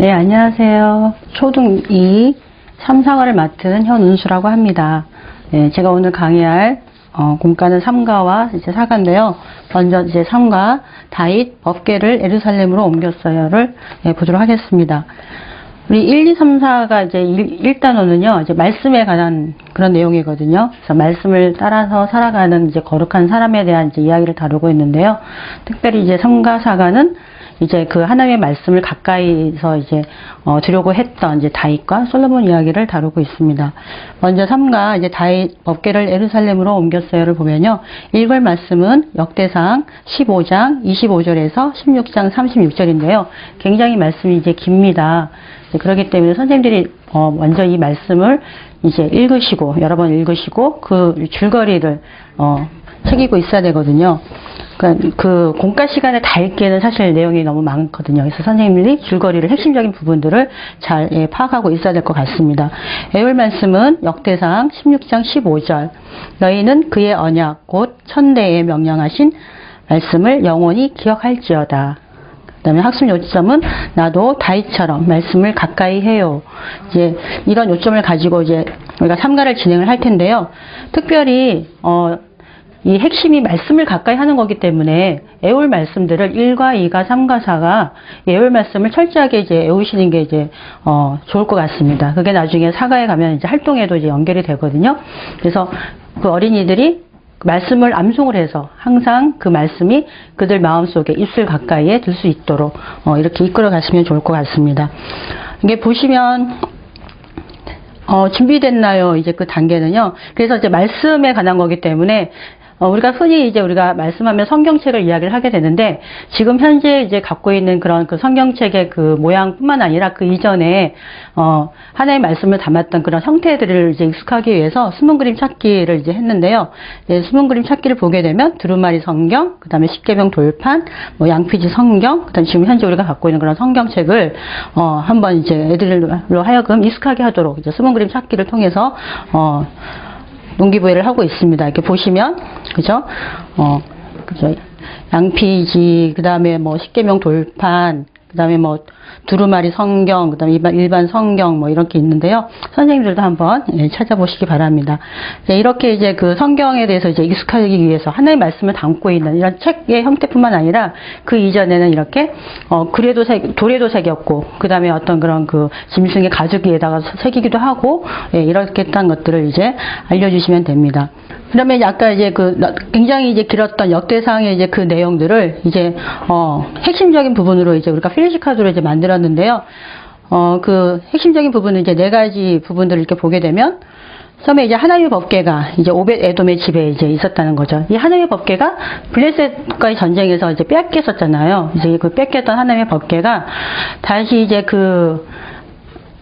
네, 안녕하세요. 초등 2, 3, 4과를 맡은 현은수라고 합니다. 네, 제가 오늘 강의할 공과는 3과와 이제 4과인데요. 먼저 이제 3과 다윗 법궤를 예루살렘으로 옮겼어요를 보도록 하겠습니다. 우리 1, 2, 3, 4가 이제 1단원은요, 이제 말씀에 관한 그런 내용이거든요. 그래서 말씀을 따라서 살아가는 이제 거룩한 사람에 대한 이제 이야기를 다루고 있는데요. 특별히 이제 3과 4과는 이제 그 하나님의 말씀을 가까이서 이제 들여고 했던 이제 다윗과 솔로몬 이야기를 다루고 있습니다. 먼저 3과 이제 다윗 법궤를 예루살렘으로 옮겼어요를 보면요. 읽을 말씀은 역대상 15장 25절에서 16장 36절인데요. 굉장히 말씀이 이제 깁니다. 그렇기 때문에 선생님들이 먼저 이 말씀을 이제 읽으시고 여러 번 읽으시고 그 줄거리를 새기고 있어야 되거든요. 그러니까 그 공과 시간에 다 읽기에는 사실 내용이 너무 많거든요. 그래서 선생님들이 줄거리를 핵심적인 부분들을 잘 파악하고 있어야 될 것 같습니다. 외울 말씀은 역대상 16장 15절 너희는 그의 언약 곧 천대에 명령하신 말씀을 영원히 기억할지어다. 그 다음에 학습 요점은 나도 다윗처럼 말씀을 가까이 해요. 이제 이런 요점을 가지고 이제 우리가 3과를 진행을 할 텐데요. 특별히 이 핵심이 말씀을 가까이 하는 거기 때문에 애울 말씀들을 1과 2과 3과 4가 애울 말씀을 철저하게 이제 애우시는 게 이제 좋을 것 같습니다. 그게 나중에 4과에 가면 이제 활동에도 이제 연결이 되거든요. 그래서 그 어린이들이 말씀을 암송을 해서 항상 그 말씀이 그들 마음속에 입술 가까이에 들 수 있도록 이렇게 이끌어 갔으면 좋을 것 같습니다. 이게 보시면 준비됐나요? 이제 그 단계는요. 그래서 이제 말씀에 관한 거기 때문에 우리가 흔히 이제 우리가 말씀하면 성경책을 이야기를 하게 되는데 지금 현재 이제 갖고 있는 그런 그 성경책의 그 모양뿐만 아니라 그 이전에 하나의 말씀을 담았던 그런 형태들을 이제 익숙하기 위해서 숨은 그림 찾기를 이제 했는데요. 숨은 그림 찾기를 보게 되면 두루마리 성경, 그다음에 십계명 돌판, 뭐 양피지 성경, 그다음에 지금 현재 우리가 갖고 있는 그런 성경책을 한번 이제 애들로 하여금 익숙하게 하도록 이제 숨은 그림 찾기를 통해서 동기부여를 하고 있습니다. 이렇게 보시면, 그죠? 그죠? 양피지, 그 다음에 뭐, 십계명 돌판, 그 다음에 뭐, 두루마리 성경, 그 다음에 일반 성경, 뭐, 이렇게 있는데요. 선생님들도 한번 찾아보시기 바랍니다. 이렇게 이제 그 성경에 대해서 이제 익숙하기 위해서 하나의 말씀을 담고 있는 이런 책의 형태뿐만 아니라 그 이전에는 이렇게, 돌에도 새겼고, 그 다음에 어떤 그런 그 짐승의 가죽에다가 새기기도 하고, 이렇게 했던 것들을 이제 알려주시면 됩니다. 그 다음에 아까 이제 그 굉장히 이제 길었던 역대상의 이제 그 내용들을 이제 핵심적인 부분으로 이제 우리가 플래시카드로 이제 만들었는데요. 그 핵심적인 부분은 이제 4가지 부분들을 이렇게 보게 되면 처음에 이제 하나님의 법궤가 이제 오벳 에돔의 집에 이제 있었다는 거죠. 이 하나님의 법궤가 블레셋과의 전쟁에서 이제 뺏겼었잖아요. 이제 그 뺏겼던 하나님의 법궤가 다시 이제 그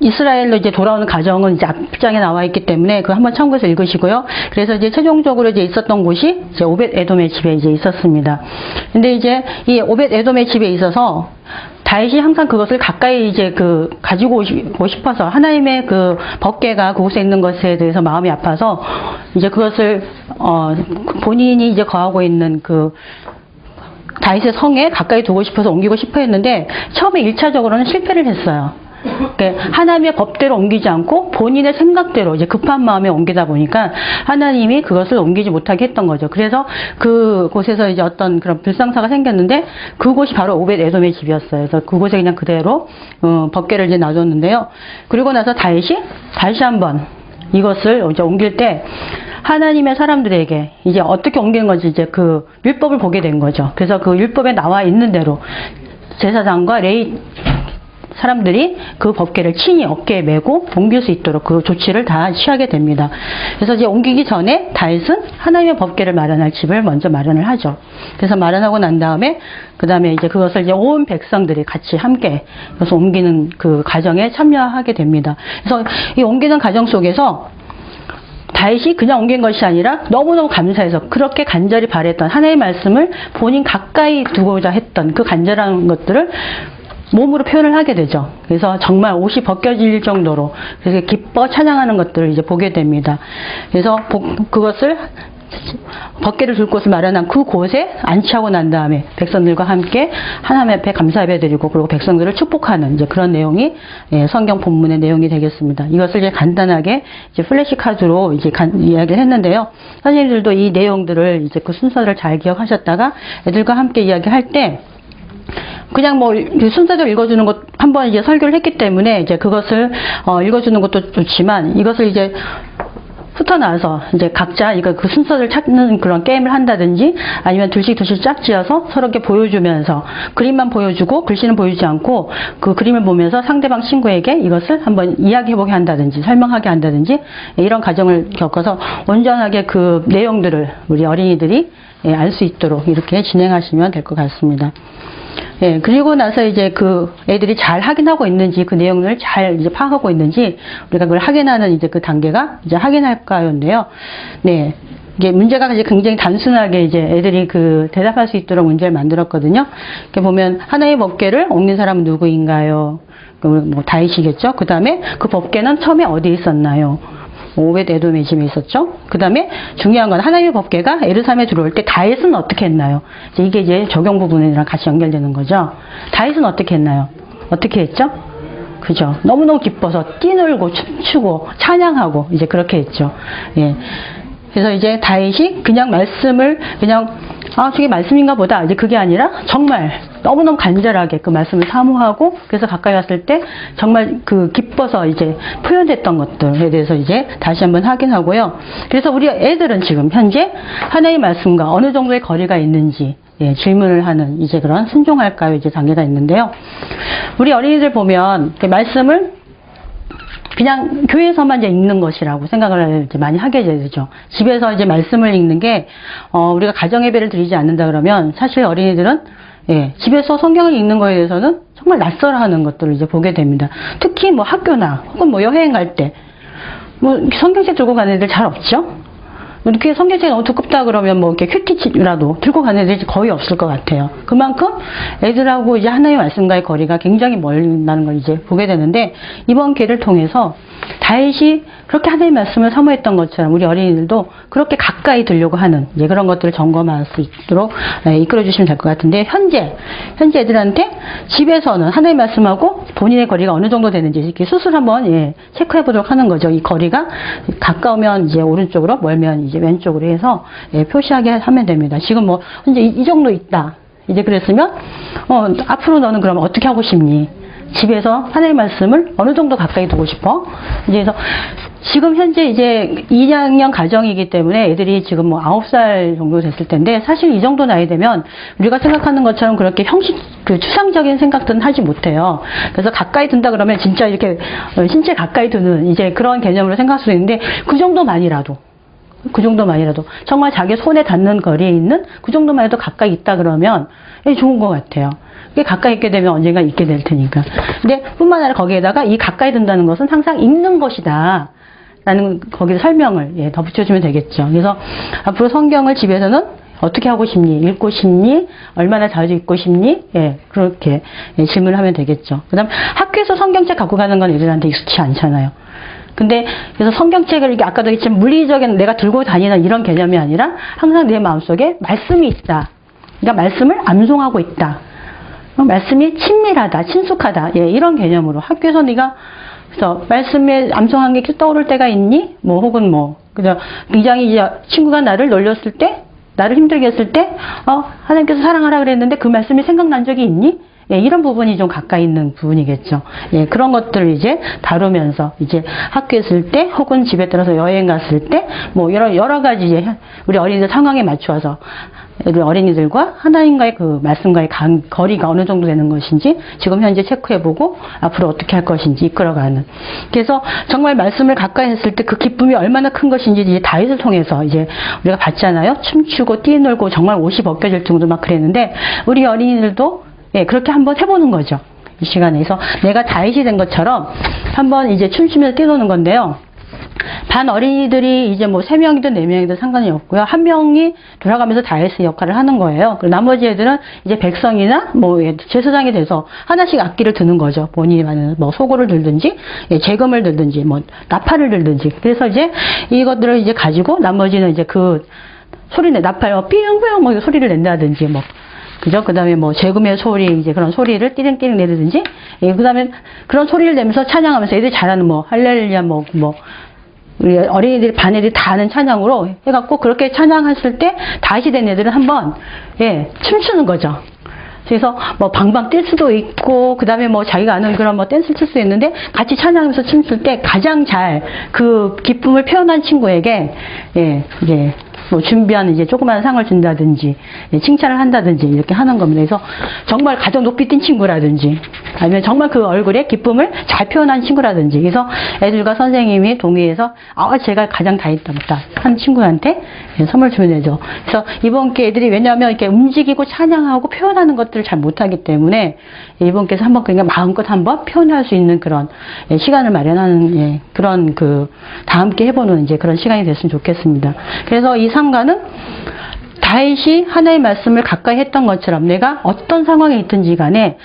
이스라엘로 이제 돌아오는 과정은 이제 앞장에 나와 있기 때문에 그거 한번 참고해서 읽으시고요. 그래서 이제 최종적으로 이제 있었던 곳이 이제 오벳 에돔의 집에 이제 있었습니다. 근데 이제 이 오벳 에돔의 집에 있어서 다윗이 항상 그것을 가까이 이제 그 가지고 오고 싶어서 하나님의 그 법궤가 그곳에 있는 것에 대해서 마음이 아파서 이제 그것을 본인이 이제 거하고 있는 그 다윗의 성에 가까이 두고 싶어서 옮기고 싶어 했는데 처음에 1차적으로는 실패를 했어요. 하나님의 법대로 옮기지 않고 본인의 생각대로 이제 급한 마음에 옮기다 보니까 하나님이 그것을 옮기지 못하게 했던 거죠. 그래서 그곳에서 이제 어떤 그런 불상사가 생겼는데 그곳이 바로 오벳 에돔의 집이었어요. 그래서 그곳에 그냥 그대로 법궤를 이제 놔뒀는데요. 그리고 나서 다윗이 다시 한번 이것을 이제 옮길 때 하나님의 사람들에게 이제 어떻게 옮기는 건지 이제 그 율법을 보게 된 거죠. 그래서 그 율법에 나와 있는 대로 제사장과 레위 사람들이 그 법궤를 친히 어깨에 메고 옮길 수 있도록 그 조치를 다 취하게 됩니다. 그래서 이제 옮기기 전에 다윗은 하나님의 법궤를 마련할 집을 먼저 마련을 하죠. 그래서 마련하고 난 다음에 그 다음에 이제 그것을 이제 온 백성들이 같이 함께 그래서 옮기는 그 과정에 참여하게 됩니다. 그래서 이 옮기는 과정 속에서 다윗이 그냥 옮긴 것이 아니라 너무너무 감사해서 그렇게 간절히 바랬던 하나님의 말씀을 본인 가까이 두고자 했던 그 간절한 것들을 몸으로 표현을 하게 되죠. 그래서 정말 옷이 벗겨질 정도로 그래서 기뻐 찬양하는 것들을 이제 보게 됩니다. 그래서 그것을 법궤를 둘 곳을 마련한 그곳에 안치하고 난 다음에 백성들과 함께 하나님 앞에 감사 예배드리고 그리고 백성들을 축복하는 이제 그런 내용이 성경 본문의 내용이 되겠습니다. 이것을 이제 간단하게 이제 플래시 카드로 이제 이야기를 했는데요. 선생님들도 이 내용들을 이제 그 순서를 잘 기억하셨다가 애들과 함께 이야기할 때 그냥 뭐 순서대로 읽어주는 것 한번 이제 설교를 했기 때문에 이제 그것을 읽어주는 것도 좋지만 이것을 이제 흩어나와서 이제 각자 이거 그 순서를 찾는 그런 게임을 한다든지 아니면 둘씩 짝 지어서 서로 이렇게 보여주면서 그림만 보여주고 글씨는 보여주지 않고 그 그림을 보면서 상대방 친구에게 이것을 한번 이야기해보게 한다든지 설명하게 한다든지 이런 과정을 겪어서 온전하게 그 내용들을 우리 어린이들이 알 수 있도록 이렇게 진행하시면 될 것 같습니다. 예, 그리고 나서 이제 그 애들이 잘 확인하고 있는지 그 내용을 잘 이제 파악하고 있는지 우리가 그걸 확인하는 이제 그 단계가 이제 확인할까요인데요. 네. 이게 문제가 이제 굉장히 단순하게 이제 애들이 그 대답할 수 있도록 문제를 만들었거든요. 이렇게 보면 하나의 법궤를 옮긴 사람은 누구인가요? 뭐 다윗이겠죠. 그 다음에 그 법궤는 처음에 어디에 있었나요? 오벳 에돔의 집에 있었죠. 그 다음에 중요한 건 하나님의 법궤가 예루살렘에 들어올 때 다윗은 어떻게 했나요? 이게 이제 적용 부분이랑 같이 연결되는 거죠. 다윗은 어떻게 했나요? 어떻게 했죠? 그죠? 너무너무 기뻐서 뛰놀고 춤추고 찬양하고 이제 그렇게 했죠. 예. 그래서 이제 다윗이 그냥 말씀을 그냥 저게 말씀인가 보다 이제 그게 아니라 정말 너무너무 간절하게 그 말씀을 사모하고 그래서 가까이 왔을 때 정말 그 기뻐서 이제 표현됐던 것들에 대해서 이제 다시 한번 확인하고요. 그래서 우리 애들은 지금 현재 하나님의 말씀과 어느 정도의 거리가 있는지 질문을 하는 이제 그런 순종할까요 이제 단계가 있는데요. 우리 어린이들 보면 말씀을 그냥 교회에서만 이제 읽는 것이라고 생각을 이제 많이 하게 되죠. 집에서 이제 말씀을 읽는 게, 우리가 가정예배를 드리지 않는다 그러면 사실 어린이들은, 집에서 성경을 읽는 거에 대해서는 정말 낯설어 하는 것들을 이제 보게 됩니다. 특히 뭐 학교나 혹은 뭐 여행 갈 때, 뭐 성경책 들고 가는 애들 잘 없죠? 이렇게 성경책이 너무 두껍다 그러면 뭐 이렇게 큐티집이라도 들고 가는 애들이 거의 없을 것 같아요. 그만큼 애들하고 이제 하나님의 말씀과의 거리가 굉장히 멀다는 걸 이제 보게 되는데 이번 기회를 통해서 다윗이 그렇게 하나님의 말씀을 사모했던 것처럼 우리 어린이들도 그렇게 가까이 들려고 하는 이제 그런 것들을 점검할 수 있도록 이끌어 주시면 될 것 같은데 현재 애들한테 집에서는 하나님의 말씀하고 본인의 거리가 어느 정도 되는지 이렇게 스스로 한번 체크해 보도록 하는 거죠. 이 거리가 가까우면 이제 오른쪽으로 멀면 이제 왼쪽으로 해서 표시하게 하면 됩니다. 지금 뭐 현재 이 정도 있다. 이제 그랬으면 앞으로 너는 그럼 어떻게 하고 싶니? 집에서 하나님의 말씀을 어느 정도 가까이 두고 싶어? 이제 그래서 지금 현재 이제 2학년 가정이기 때문에 애들이 지금 뭐 9살 정도 됐을 텐데 사실 이 정도 나이 되면 우리가 생각하는 것처럼 그렇게 추상적인 생각들은 하지 못해요. 그래서 가까이 둔다 그러면 진짜 이렇게 신체 가까이 두는 이제 그런 개념으로 생각할 수 있는데 그 정도만이라도 정말 자기 손에 닿는 거리에 있는 그 정도만 해도 가까이 있다 그러면 좋은 것 같아요. 그게 가까이 있게 되면 언젠가 있게 될 테니까. 근데 뿐만 아니라 거기에다가 이 가까이 둔다는 것은 항상 읽는 것이다. 라는 거기에 설명을 덧붙여주면 되겠죠. 그래서 앞으로 성경을 집에서는 어떻게 하고 싶니? 읽고 싶니? 얼마나 자주 읽고 싶니? 그렇게 질문을 하면 되겠죠. 그 다음 학교에서 성경책 갖고 가는 건 애들한테 익숙치 않잖아요. 근데 그래서 성경책을 이게 아까도 얘기했지만 물리적인 내가 들고 다니는 이런 개념이 아니라 항상 내 마음속에 말씀이 있다. 그러니까 말씀을 암송하고 있다. 말씀이 친밀하다, 친숙하다. 이런 개념으로 학교에서 네가 그래서 말씀에 암송한 게 떠오를 때가 있니? 뭐 혹은 뭐 그죠? 굉장히 이제 친구가 나를 놀렸을 때, 나를 힘들게 했을 때, 하나님께서 사랑하라 그랬는데 그 말씀이 생각난 적이 있니? 이런 부분이 좀 가까이 있는 부분이겠죠. 그런 것들을 이제 다루면서 이제 학교에 있을 때 혹은 집에 따라서 여행 갔을 때 뭐 여러 가지 우리 어린이들 상황에 맞추어서 우리 어린이들과 하나님과의 그 말씀과의 거리가 어느 정도 되는 것인지 지금 현재 체크해보고 앞으로 어떻게 할 것인지 이끌어가는. 그래서 정말 말씀을 가까이 했을 때 그 기쁨이 얼마나 큰 것인지 이제 다윗을 통해서 이제 우리가 봤잖아요. 춤추고 뛰놀고 정말 옷이 벗겨질 정도 막 그랬는데 우리 어린이들도 그렇게 한번 해보는 거죠. 이 시간에. 그래서 내가 다윗이 된 것처럼 한번 이제 춤추면서 뛰노는 건데요. 반 어린이들이 이제 뭐 3명이든 4명이든 상관이 없고요. 한 명이 돌아가면서 다윗의 역할을 하는 거예요. 그리고 나머지 애들은 이제 백성이나 뭐 제사장이 돼서 하나씩 악기를 드는 거죠. 본인이 많은 뭐 소고를 들든지, 재금을 들든지, 뭐 나팔을 들든지. 그래서 이제 이것들을 이제 가지고 나머지는 이제 그 소리 나팔 삐용삐용 뭐 소리를 낸다든지 뭐 그죠? 그 다음에 뭐 재구매 소리, 이제 그런 소리를 띠링띠링 내리든지, 예, 그 다음에 그런 소리를 내면서 찬양하면서 애들이 잘하는 뭐, 할렐루야, 우리 어린이들, 반 애들이 다 하는 찬양으로 해갖고 그렇게 찬양했을 때 다시 된 애들은 한번, 예, 춤추는 거죠. 그래서 뭐 방방 뛸 수도 있고, 그 다음에 뭐 자기가 아는 그런 뭐 댄스를 칠 수 있는데 같이 찬양하면서 춤출 때 가장 잘 그 기쁨을 표현한 친구에게, 예, 이제 뭐 준비한 이제 조그마한 상을 준다든지, 예, 칭찬을 한다든지 이렇게 하는 겁니다. 그래서 정말 가장 높이 뛴 친구라든지, 아니면 정말 그 얼굴에 기쁨을 잘 표현한 친구라든지, 그래서 애들과 선생님이 동의해서 제가 가장 다 있다 한 친구한테, 예, 선물 주면 되죠. 그래서 이번 기 애들이 왜냐하면 이렇게 움직이고 찬양하고 표현하는 것들을 잘 못하기 때문에 이번 기에서 한번 그냥 마음껏 한번 표현할 수 있는 그런, 예, 시간을 마련하는, 예, 그런 다 함께 해보는 이제 그런 시간이 됐으면 좋겠습니다. 그래서 이 상가는 다윗이 하나님의 말씀을 가까이 했던 것처럼 내가 어떤 상황에 있든지 간에,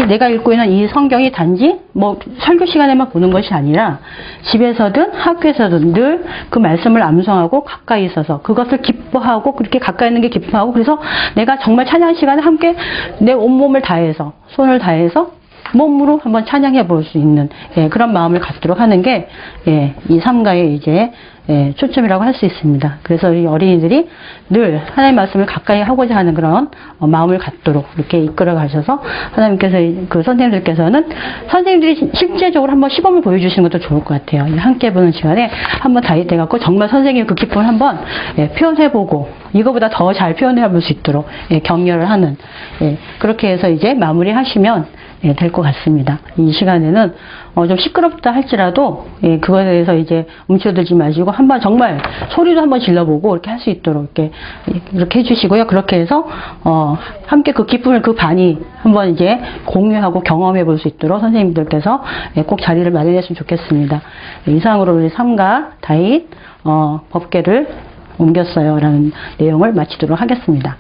내가 읽고 있는 이 성경이 단지 뭐 설교 시간에만 보는 것이 아니라 집에서든 학교에서든 늘 그 말씀을 암송하고 가까이 있어서 그것을 기뻐하고, 그렇게 가까이 있는 게 기뻐하고, 그래서 내가 정말 찬양 시간에 함께 내 온몸을 다해서, 손을 다해서 몸으로 한번 찬양해 볼 수 있는, 예, 그런 마음을 갖도록 하는 게, 예, 이 삼가의 이제, 예, 초점이라고 할 수 있습니다. 그래서 이 어린이들이 늘 하나님의 말씀을 가까이 하고자 하는 그런 마음을 갖도록 이렇게 이끌어 가셔서, 하나님께서, 그 선생님들께서는 선생님들이 실제적으로 한번 시범을 보여주시는 것도 좋을 것 같아요. 함께 보는 시간에 한번 다이 돼갖고 정말 선생님 그 기쁨을 한번, 예, 표현해보고 이거보다 더 잘 표현해 볼 수 있도록, 예, 격려를 하는, 예, 그렇게 해서 이제 마무리 하시면, 예, 될 것 같습니다. 이 시간에는 좀 시끄럽다 할지라도, 예, 그거에 대해서 이제 움츠러들지 마시고 한번 정말 소리도 한번 질러보고 이렇게 할 수 있도록 이렇게 해주시고요. 그렇게 해서 함께 그 기쁨을 그 반이 한번 이제 공유하고 경험해 볼 수 있도록 선생님들께서, 예, 꼭 자리를 마련했으면 좋겠습니다. 예, 이상으로 우리 삼가 다윗 법궤를 옮겼어요라는 내용을 마치도록 하겠습니다.